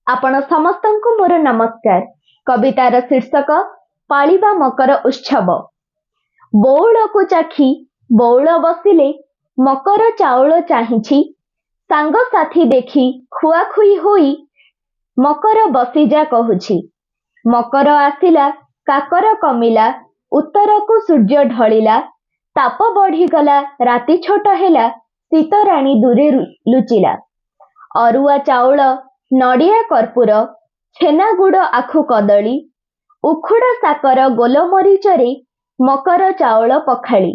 आपण समस्तंकु मोर नमस्कार। कवितार शीर्षक पालिबा मकर उत्सव। बौल को चाखी बौल बसिले मकर चाउल चाहिछि, सांग साथी देखी खुआखुई होई मकर बसिजा कहुछि। मकर आसिला काकर कमिला, उत्तर को सूर्य ढलिला, ताप बढ़ीगला राति छोट हेला, शीतराणी दूरे लुचिला। अरुआ चाउल नड़िया कर्पूर छेना गुड़ आखु कदली, उखुड़ा साकर गोलमरीचरे मकर चाउल पखाड़ी।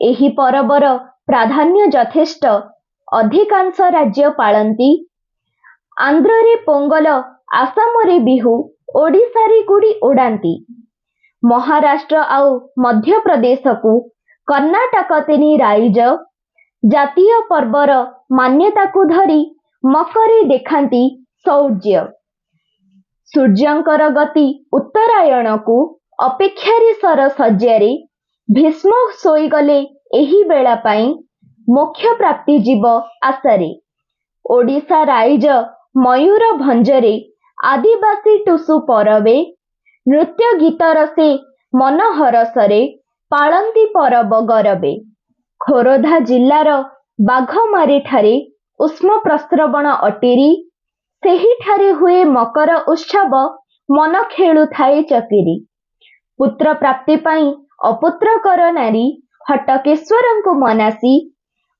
एही परबर प्राधान्य यथेष्ट, अधिकांश राज्य पालती। आंध्र रे पोंगल, आसाम रे बिहू, ओडिशा रे गुड़ी उड़ाती। महाराष्ट्र आउ मध्य प्रदेश को कर्नाटक तेनी राइज। जातीय पर्वर मान्यता को धरी मकरे देखांती शौर्य। सूर्यंकर गति उत्तरायण को अपेक्षारे सर सज्जारे, भीष्म शोईगले एही बेला पाई, मोक्ष प्राप्ति जीव आशारे। ओडिशा राइज मयूर भंजरे, आदिवासी टुसु परबे, नृत्य गीत रसे मन हरसरे, पालंती परब गरबे। खोरधा जिल्लार बाघमारी ठारे उष्म प्रस्रवण अटिरी, सेही ठारे हुए मकर उत्सव, मन खेलु थाए चकिरी। पुत्र प्राप्ति पाई अपुत्र कर नारी, हटकेश्वर को मनासी,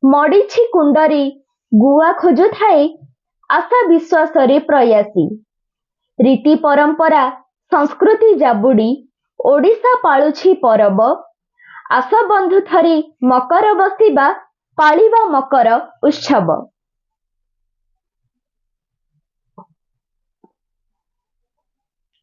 मड़ीछि कुंडरे गुआ खोजु थाए, आशा विश्वास रे प्रयासी। रीति परंपरा संस्कृति जाबुड़ी, ओडिशा पालुछि परब, आस बंधु थरे मकर बसिबा, पालिबा मकर उत्सव।